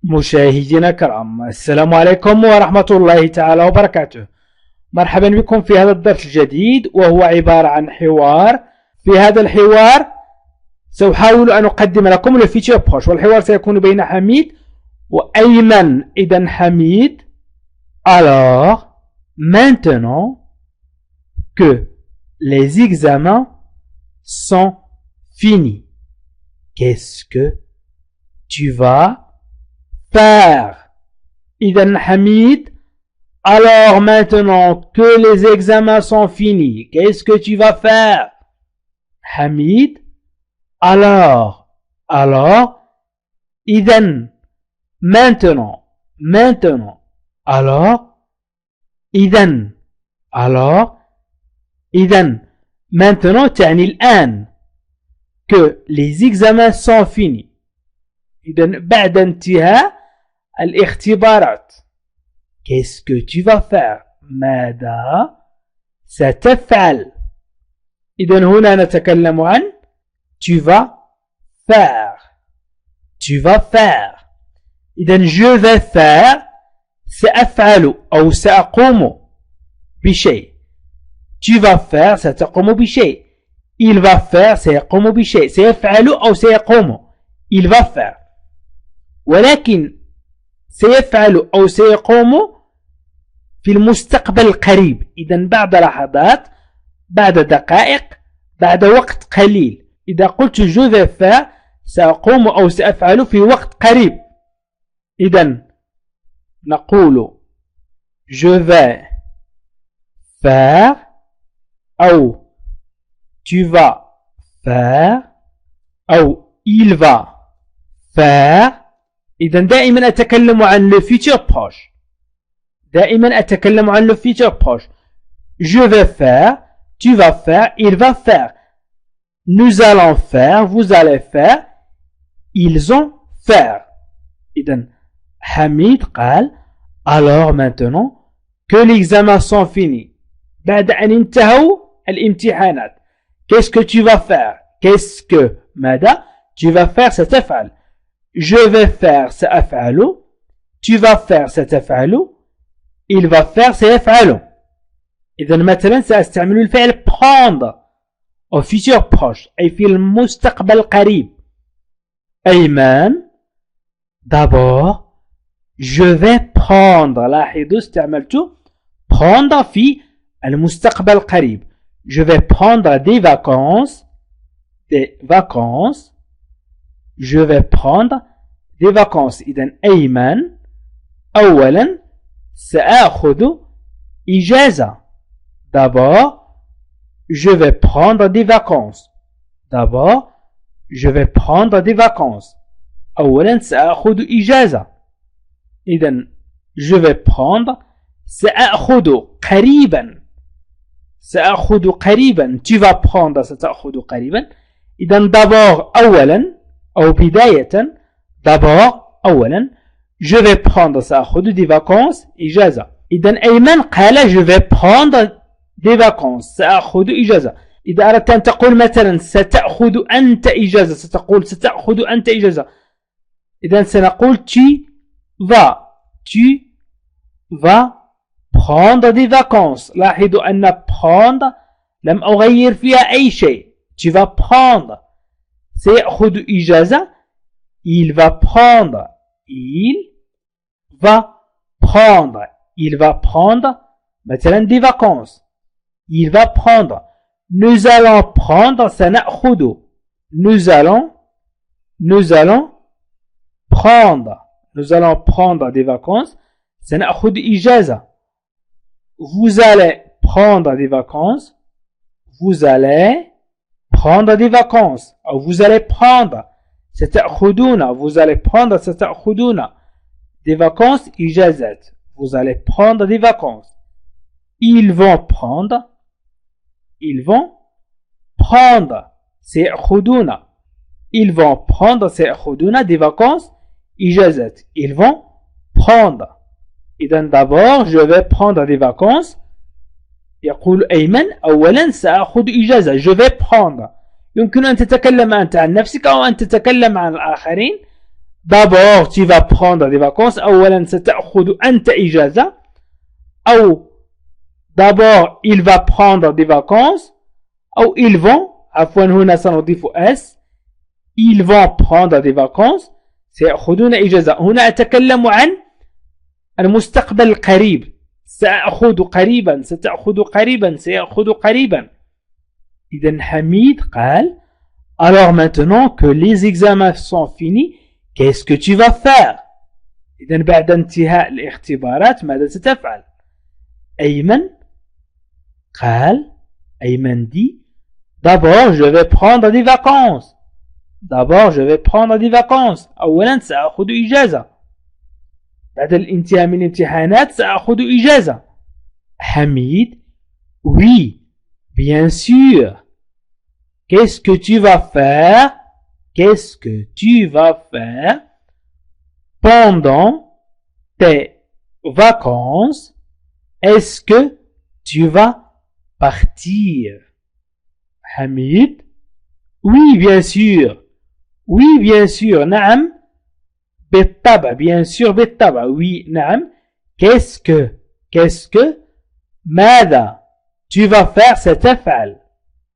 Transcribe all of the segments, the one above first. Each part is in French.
مشاهدينا الكرام، السلام عليكم ورحمة الله تعالى وبركاته. مرحبا بكم في هذا الدرس الجديد، وهو عبارة عن حوار. في هذا الحوار سأحاول أن أقدم لكم le futur proche، والحوار سيكون بين حميد وأيمن. إذن حميد: Alors, maintenant que les examens sont finis, qu'est-ce que tu vas faire? إذن حميد: Alors maintenant que les examens sont finis, qu'est-ce que tu vas faire? حميد: Alors, إذن maintenant, alors, إذن maintenant تعني الآن. que les examens sont finis، إذن بعد انتهاء الاختبارات. qu'est-ce que tu vas faire؟ ماذا ستفعل؟ إذن هنا نتكلم عن tu vas faire. إذن je vais faire سأفعل أو سأقوم بشيء. tu vas faire ستقوم بشيء. il va faire سيقوم بشيء، سيفعل أو سيقوم. il va faire، ولكن سيفعل أو سيقوم في المستقبل القريب. إذن بعد لحظات، بعد دقائق، بعد وقت قليل. إذا قلت je vais faire سأقوم أو سأفعل في وقت قريب. إذن نقول je vais faire أو tu vas faire أو il va faire. إذن دائما أتكلم عن le futur proche، دائما أتكلم عن le futur proche. je vais faire، tu vas faire، il va faire. nous allons faire، vous allez faire، ils ont faire. إذن حميد قال alors maintenant que l'examen sont finis، بعد أن انتهوا الامتحانات. qu'est-ce que tu vas faire؟ qu'est-ce que ماذا؟ tu vas faire ستفعل. je vais faire سأفعل، tu vas faire ستفعل، il va faire سيفعل. إذن مثلا سأستعمل الفعل prendre au futur proche، أي في المستقبل القريب. أيمن: d'abord je vais prendre. لاحظوا استعملت prendre في المستقبل القريب. je vais prendre des vacances. je vais prendre des vacances. إذن أيمن: أولا سأخذ إجازة. d'abord je vais prendre des vacances. أولا سأخذ إجازة. إذن je vais prendre سأخذ قريبا. tu vas prendre ستأخذ قريبا. إذن d'abord أولا أو بداية. d'abord أولا je vais prendre سأخذ des vacances إجازة. إذن أيمن قال je vais prendre des vacances سأخذ إجازة. إذا أردت أن تقول مثلا ستأخذ أنت إجازة، ستقول ستأخذ أنت إجازة. إذن سنقول tu vas prendre des vacances. لاحظوا أن prendre لم أغير فيها أي شيء. tu vas prendre. سيأخذ إجازة، il va prendre. il va prendre مثلا des vacances. il va prendre. nous allons prendre سنأخذ. nous allons prendre des vacances سنأخذ إجازة. vous allez prendre des vacances. vous allez prendre ستأخذون. vous allez prendre ستأخذون des vacances إجازات. vous allez prendre des vacances. ils vont prendre سيأخذون. ils vont prendre سيأخذون des vacances إجازات. ils vont prendre. إذن d'abord je vais prendre des vacances. يقول أيمن أولا سأخذ إجازة. je vais prendre. يمكن أن تتكلم أنت عن نفسك أو أن تتكلم عن الآخرين d'abord tu vas prendre des vacances أولا ستأخذ أنت إجازة أو d'abord il va prendre des vacances أو ils vont عفوا هنا سنضيف s ils vont prendre des vacances سيأخذون إجازة هنا أتكلم عن المستقبل القريب سأخذ قريبا ستأخذ قريبا سيأخذ قريبا إذن حميد قال alors maintenant que les examens sont finis qu'est-ce que tu vas faire إذن بعد انتهاء الاختبارات ماذا ستفعل أيمن قال أيمن dit d'abord je vais prendre des vacances d'abord je vais prendre des vacances أولا سأخذ إجازة بعد الانتهاء من الامتحانات سأخذ إجازة حميد oui bien sûr qu'est-ce que tu vas faire qu'est-ce que tu vas faire pendant tes vacances est-ce que tu vas partir حميد oui bien sûr oui bien sûr نعم بالطبع bien sûr بالطبع oui نعم qu'est-ce que ماذا tu vas faire ستفعل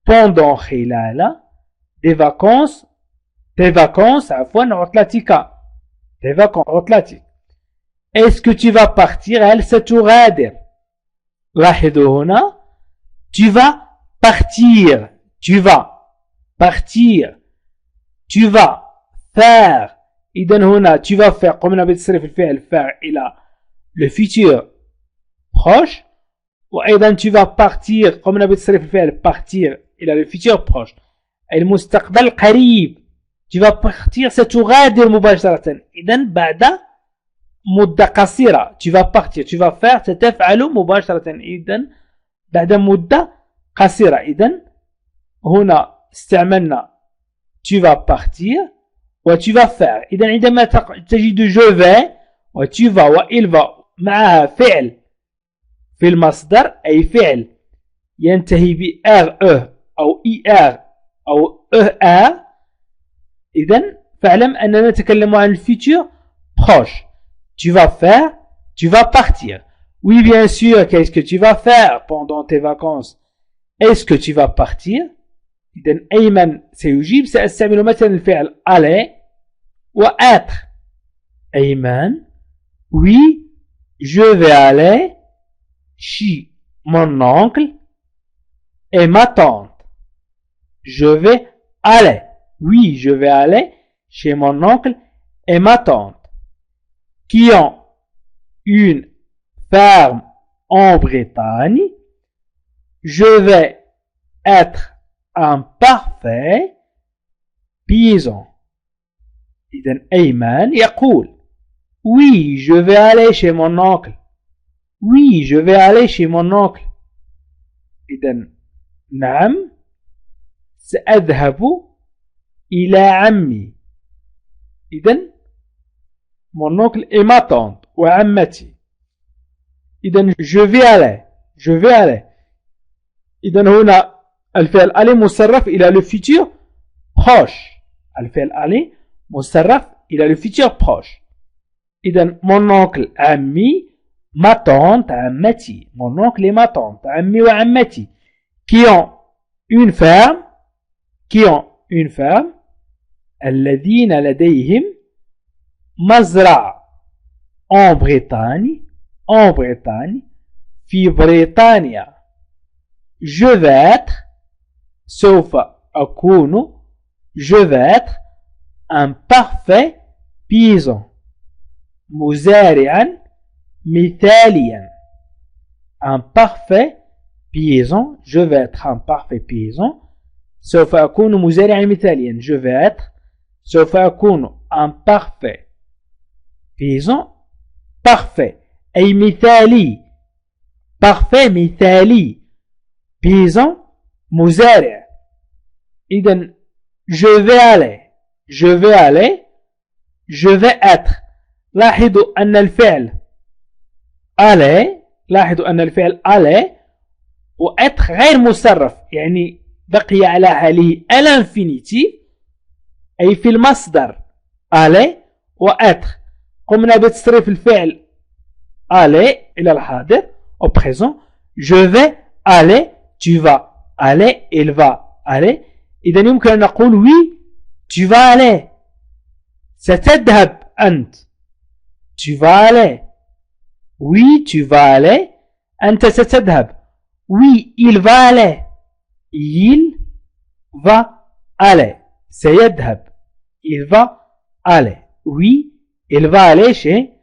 pendant خلال des vacances عفوا عطلتك des vacances عطلتك est-ce que tu vas partir هل ستغادر لاحظوا هنا tu vas partir tu vas partir tu vas faire إذن هنا tu vas faire قمنا بتصريف الفعل faire إلى le futur proche وأيضا tu vas partir قمنا بتصريف الفعل partir إلى le futur proche أي المستقبل قريب tu vas partir ستغادر مباشرة إذن بعد مدة قصيرة tu vas partir tu vas faire ستفعل مباشرة إذن بعد مدة قصيرة إذن هنا استعملنا tu vas partir و tu vas faire إذن عندما تجد je vais و tu vas و il va معها فعل في المصدر أي فعل ينتهي ب r أو er أو er إذن فاعلم أننا نتكلم عن الفيتور proche tu vas faire tu vas partir oui bien sûr qu'est-ce que tu vas faire pendant tes vacances est-ce que tu vas partir إذن أيمن سيجيب سأستعمل مثلا الفعل aller و être أيمن oui je vais aller chez mon oncle et ma tante je vais aller oui je vais aller chez mon oncle et ma tante qui ont une ferme en Bretagne je vais être un parfait paysan إذن أيمن يقول oui je vais aller chez mon oncle oui je vais aller chez mon oncle إذن نعم سأذهب إلى عمي إذن mon oncle et ma tante وعمتي إذن je vais aller إذن هنا الفعل aller مصرف إلى le futur proche الفعل aller مصرف إلى le futur proche إذن mon oncle عمي ma tante عمتي mon oncle et ma tante عمي وعمتي qui ont une ferme الذين لديهم مزرعة en Bretagne في بريطانيا je vais être سوف أكون je vais être un parfait paysan مزارعا مثاليا un parfait paysan je vais être un parfait paysan سوف أكون مزارعا مثاليا je vais être سوف أكون un parfait paysan parfait أي مثالي parfait مثالي paysan مزارع إذن je vais aller je vais être لاحظوا أن الفعل aller و être غير مصرف يعني بقي على حاله الانفينيتيف أي في المصدر aller وêtre. قمنا بتصريف الفعل aller إلى الحاضر au présent. Je vais aller, tu vas aller, il va aller. إذا يمكن أن نقول oui, tu vas aller. ستذهب أنت. Tu vas aller. Oui, tu vas aller. أنت ستذهب. Oui, il va aller. Il va aller. سيذهب. Il va aller. Oui, il va aller chez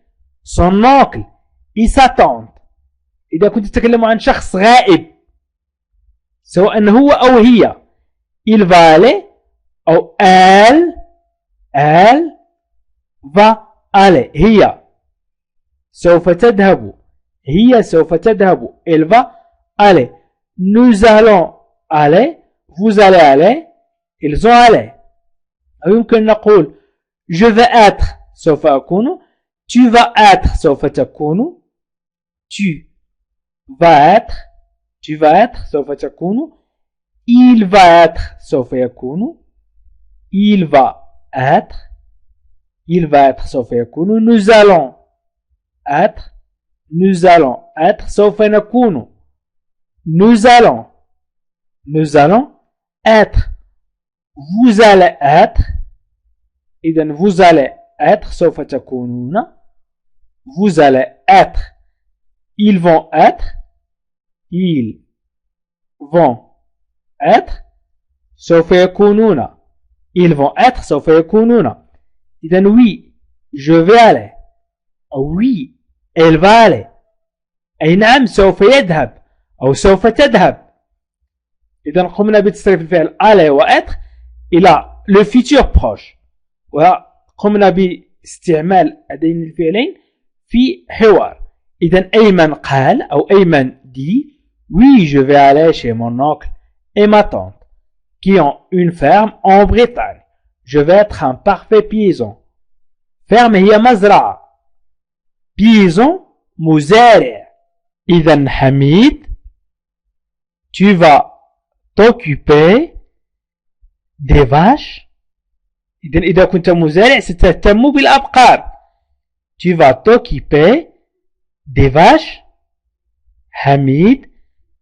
son oncle et sa tante. إذا كنت تتكلم عن شخص غائب سواء هو أو هي il va aller أو elle va aller. هي سوف تذهب. هي سوف تذهب. elle va aller. Nous allons aller. Vous allez aller. Ils ont allé. أو يمكن نقول je vais être سوف أكون. Tu vas être سوف تكون. Tu vas être. Tu vas être سوف تكون. Il va être سوف يكون. Il va être. Il va être سوف يكون. Nous allons être. Nous allons être سوف نكون. Nous allons. Nous allons être. Vous allez être. إذن vous allez être سوف تكونون. Vous allez être. Ils vont être. Ils vont être سوف يكونون. Ils vont être سوف يكونون. إذن oui, je vais aller. Oui, elle va aller. أي نعم سوف يذهب أو سوف تذهب. إذن قمنا بتصريف الفعل aller وêtre إلى le futur proche. وقمنا باستعمال هذين الفعلين في حوار. إذن أيمن قال أو أيمن dit oui, je vais aller chez mon oncle et ma tante qui ont une ferme en Bretagne. Je vais être un parfait paysan. ferme هي مزرعة. paysan مزارع. إذن حميد tu vas t'occuper des vaches. إذا كنت مزارع ستهتم بالأبقار. tu vas t'occuper des vaches. حميد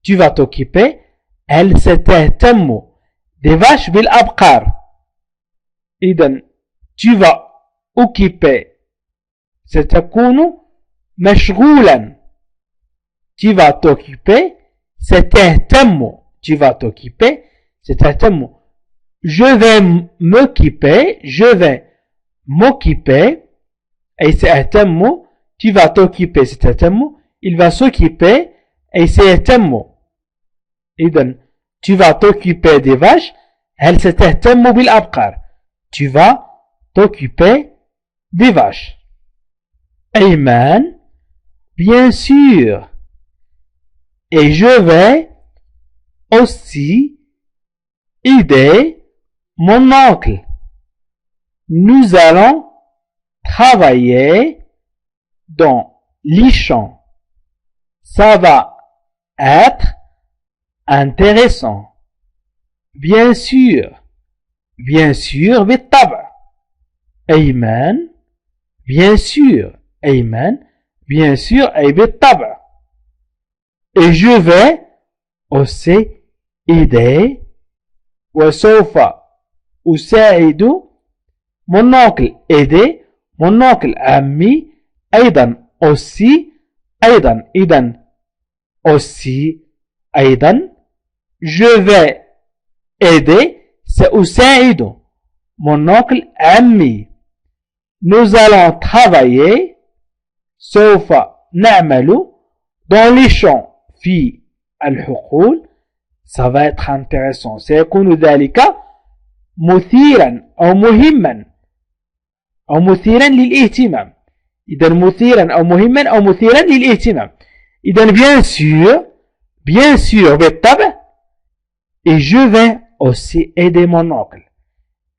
tu vas t'occuper. elle ستهتم des vaches بالأبقار. إذن tu vas occuper ستكون مشغولا. tu vas t'occuper ستهتم. tu vas t'occuper ستهتم. je vais m'occuper. je vais m'occuper أي سأهتم. tu vas t'occuper ستهتم. il va s'occuper أي سيهتم. إذن tu vas t'occuper des vaches. هل ستهتم بالأبقار. tu vas t'occuper des vaches. أيمن bien sûr. et je vais aussi aider mon oncle. Nous allons travailler dans les champs. Ça va être intéressant. Bien sûr. bien sûr بالطبع. أيمن bien sûr. أيمن bien sûr أي بالطبع. et je vais aussi aider وسوف أساعد mon oncle. aider mon oncle عمي أيضا aussi أيضا. إذن aussi أيضا. je vais aider سأساعد mon oncle عمي. nous allons travailler سوف نعمل dans les champs في الحقول. ça va être intéressant. سيكون ذلك مثيرا أو مهما أو مثيرا للاهتمام. إذا مثيرا أو مهما أو مثيرا للاهتمام. إذا bien sûr بالطبع. et je vais aussi aider mon oncle.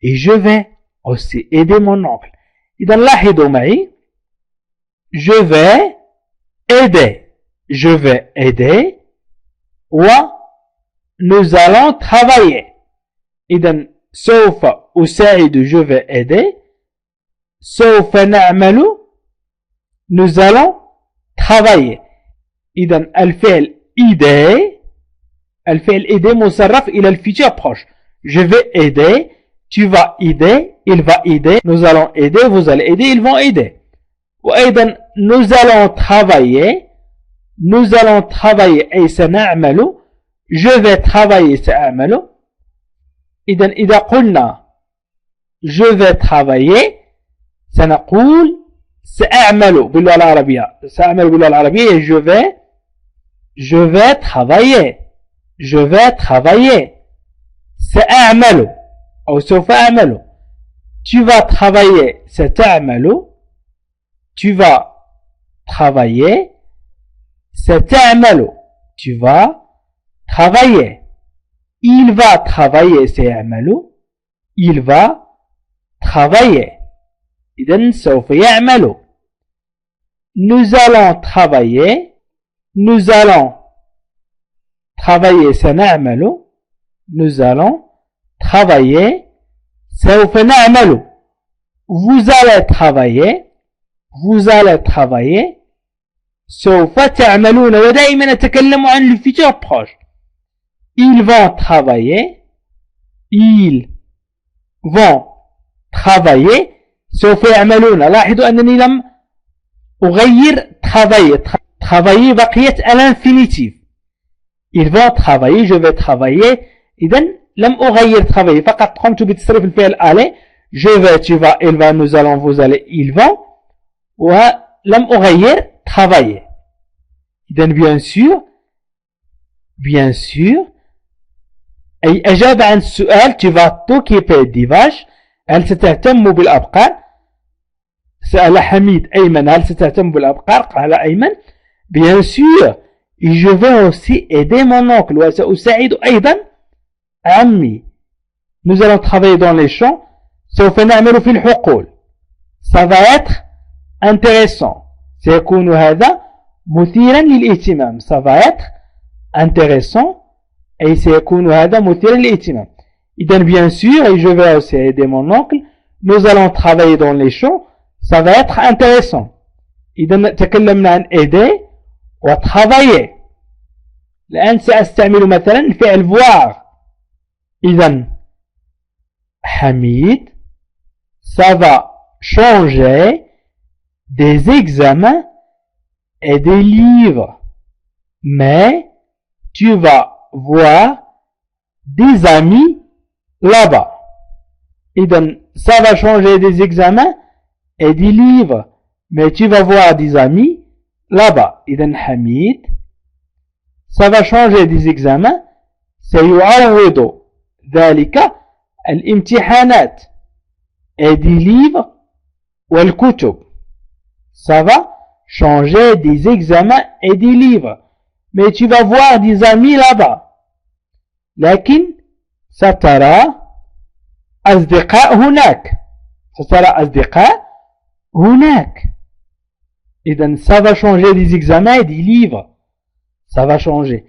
et je vais aussi aider mon oncle. إذا لاحظوا معي je vais aider. je vais aider و nous allons travailler. إذا سوف أساعد je vais aider. سوف نعمل nous allons travailler إذن الفعل aider الفعل aider مصرف إلى الفيتشر proche je vais aider tu vas aider il va aider nous allons aider vous allez aider ils vont aider وأيضا nous allons travailler أي سنعمل je vais travailler سأعمل إذا قلنا je vais travailler سنقول سأعمل باللغة العربية سأعمل باللغة العربية je vais travailler سأعمل أو سوف أعمل tu vas travailler ستعمل tu vas travailler ستعمل tu vas travailler il va travailler سيعمل il va travailler إذن سوف يعمل nous allons travailler سنعمل nous allons travailler سوف نعمل vous allez travailler سوف تعملون ودائما نتكلم عن الفيتشر بروش ils vont travailler سوف يعملون لاحظوا أنني لم أغير travailler بقيت à l'infinitif ils vont travailler je vais travailler إذن لم أغير travailler فقط قمت بتصريف الفعل aller je vais tu vas il va nous allons vous allez ils vont ولم أغير travailler إذن bien sûr أي أجاب عن السؤال tu vas t'occuper des vaches هل ستهتم بالأبقار سأل حميد أيمن هل ستهتم بالأبقار قال أيمن bien sûr et je vais aussi aider mon oncle وسأساعد أيضا عمي nous allons travailler dans les champs سوف نعمل في الحقول ça va être intéressant سيكون هذا مثيرا للاهتمام ça va être intéressant أي سيكون هذا مثيرا للاهتمام إذن bien sûr et je vais aussi aider mon oncle nous allons travailler dans les champs ça va être intéressant إذن تكلمنا عن aider وترافايي الآن سأستعمل مثلا الفعل voir إذن حميد ça va changer des examens et des livres mais tu vas voir des amis là-bas إذن ça va changer des examens et des livres mais tu vas voir des amis là-bas إذن حميد ça va changer des examens سيعوض ذلك الامتحانات et des livres والكتب ça va changer des examens et des livres mais tu vas voir des amis là-bas لكن سترى أصدقاء هناك إذن ça va changer des examens et des livres ça va changer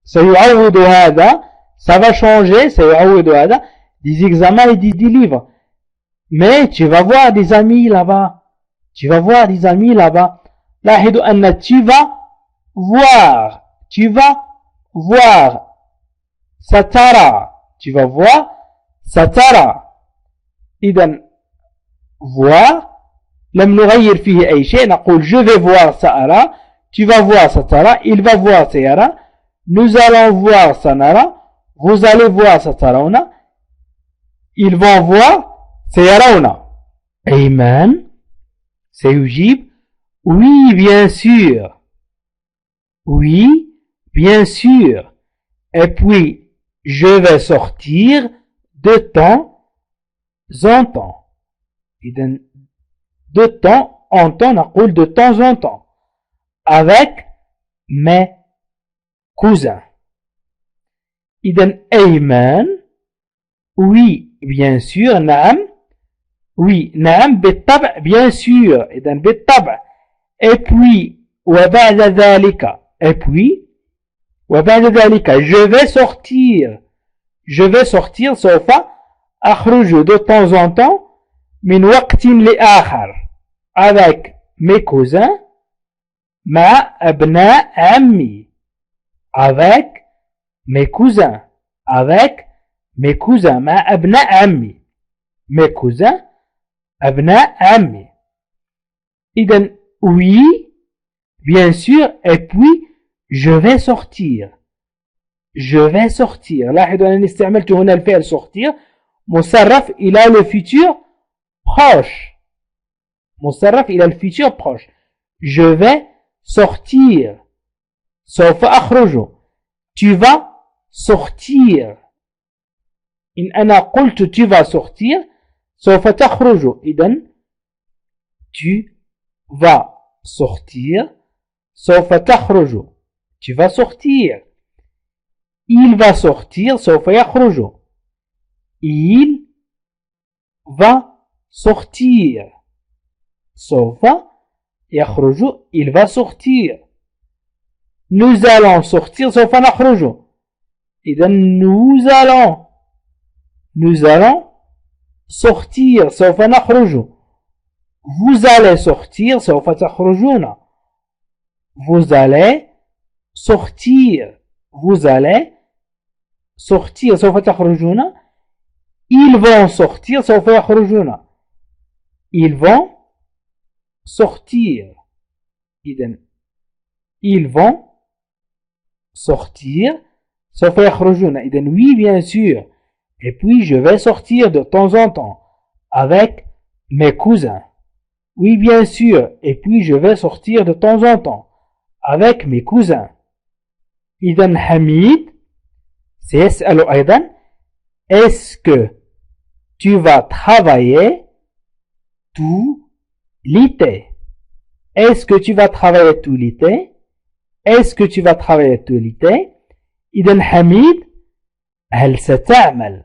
سيعوض هذا ça va changer سيعوض هذا des examens et des livres mais tu vas voir des amis là-bas لاحظوا أن tu vas voir سترى tu vas voir سترى إذن voir لم نغير فيه أي شيء نقول je vais voir سأرى tu vas voir سترى il va voir سيرى nous allons voir سنرى vous allez voir سترون ils vont voir سيرون أيمن سيجيب oui bien sûr et puis je vais sortir de temps en temps إذن de temps en temps نقول de temps en temps avec mes cousins إذن أيمن oui bien sûr نعم بالطبع bien sûr إذن بالطبع et puis وبعد ذلك je vais sortir سوف أخرج de temps en temps من وقت لآخر avec mes cousins مع أبناء عمي avec mes cousins مع أبناء عمي mes cousins أبناء عمي. إذن oui bien sûr et puis je vais sortir لاحظوا أنني استعملت هنا الفعل sortir مصرف إلى le futur proche je vais sortir سوف أخرج tu vas sortir إن أنا قلت tu vas sortir سوف تخرج إذن tu vas sortir سوف تخرج tu vas sortir il va sortir سوف يخرج il va sortir سوف يخرج il va sortir nous allons sortir سوف نخرج إذن nous allons sortir سوف نخرج vous allez sortir سوف تخرجون vous allez sortir سوف تخرجون ils vont sortir سوف يخرجون ils vont sortir إذن ils vont sortir سوف يخرجون إذن oui bien sûr et puis je vais sortir de temps en temps avec mes cousins oui bien sûr et puis je vais sortir de temps en temps avec mes cousins إذن حميد سيسأل أيضا est-ce que tu vas travailler tout l'été est-ce que tu vas travailler tout l'été إذن حميد هل ستعمل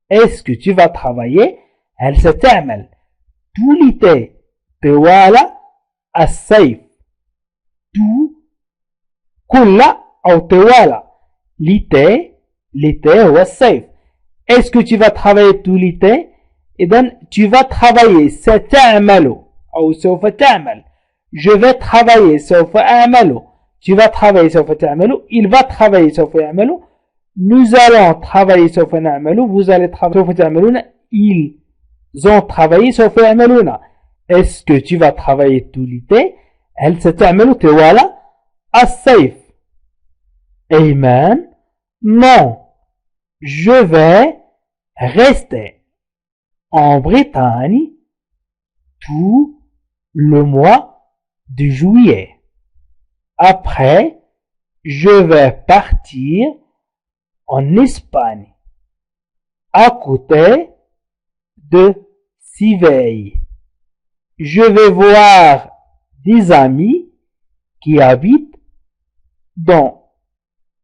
est-ce que tu vas travailler هل ستعمل tout l'été طوال الصيف كل أو طوال l'été هو الصيف est-ce que tu vas travailler tout l'été إذن tu vas travailler ستعمل أو سوف تعمل je vais travailler سوف أعمل tu vas travailler سوف تعمل il va travailler سوف يعمل nous allons travailler سوف نعمل vous allez travailler سوف تعملون ils ont travaillé سوف يعملون est-ce que tu vas travailler tout l'été هل ستعمل طوال الصيف أيمن non je vais rester en Bretagne tout le mois de juillet. Après, je vais partir en Espagne à côté de Siveil. Je vais voir des amis qui habitent dans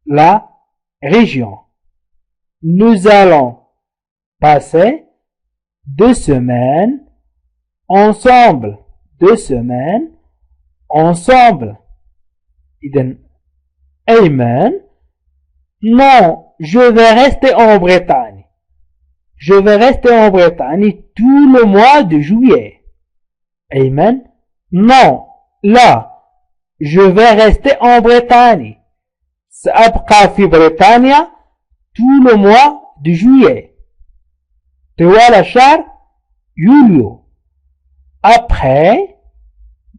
la région. Nous allons passer 2 semaines ensemble. إذن أيمن non je vais rester en Bretagne tout le mois de juillet أيمن non là je vais rester en Bretagne سأبقى في بريطانيا tout le mois de juillet طوال شهر يوليو après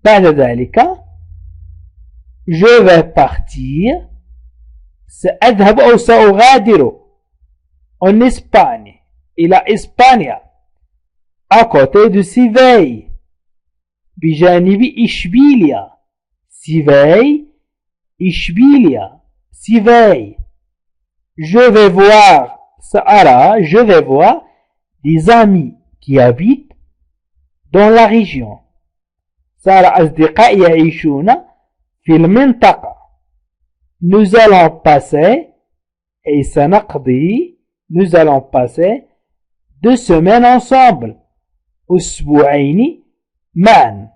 بعد ذلك je vais partir سأذهب أو سأغادر en Espagne إلى إسبانيا à côté de Siveil بجانب إشبيليا Siveil je vais voir des amis qui habitent dans la région صار أصدقاء يعيشون في المنطقة nous allons passer et سنقضي nous allons passer 2 semaines ensemble أسبوعين معا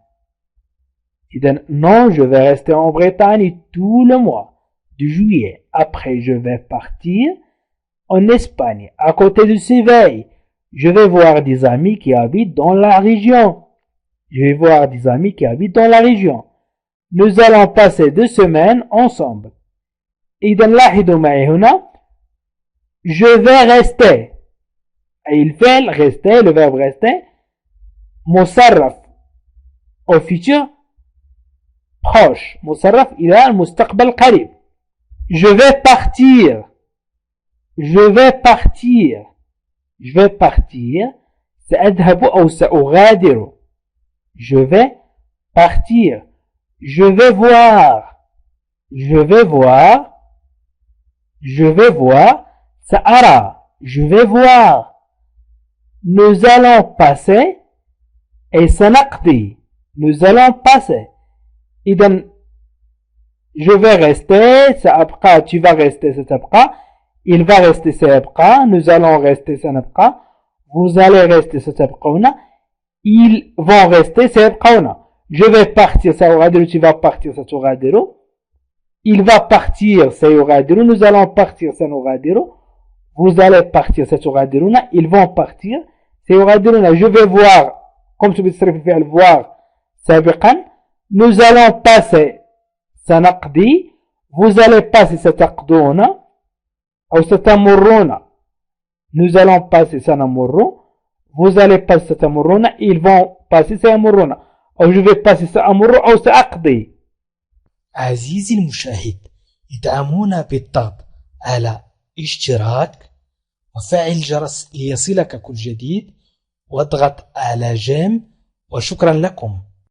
إذن non je vais rester en Bretagne tout le mois de juillet après je vais partir en Espagne à côté de Séville Je vais voir des amis qui habitent dans la région. Je vais voir des amis qui habitent dans la région. Nous allons passer 2 semaines ensemble. إذا لاحظوا معي هنا je vais rester. أي الفعل rester, le verbe rester مصرف au futur proche, مصرف إلى المستقبل القريب. Je vais partir. Je vais partir. Je vais partir. سأذهب أو سأغادر. Je vais partir. Je vais voir. Je vais voir. Je vais voir. سأرى. Je vais voir. Nous allons passer. Et سنقضي. Nous allons passer. إذن je vais rester, سأبقى, tu vas rester, ستبقى, il va rester, سيبقى, nous allons rester, سنبقى, vous allez rester, ستبقون, ils vont rester, سيبقون. Je vais partir, سأغادر, tu vas partir, ستغادر, il va partir, سيغادر, nous allons partir, سنغادر, vous allez partir, ستغادرون, ils vont partir, سيغادرون. Je vais voir, comme tu peux faire voir, سابقا, nous allons passer, سنقضي, vous allez passer, ستقضون, أو ستمرون, nous allons passer, سنمر, vous allez passer, ستمرون, ils vont passer, سيمرون, أو je vais passer, سأمر, أو سأقضي. عزيزي المشاهد، ادعمونا بالضغط على اشتراك وفعل الجرس ليصلك كل جديد، واضغط على جيم، وشكرا لكم.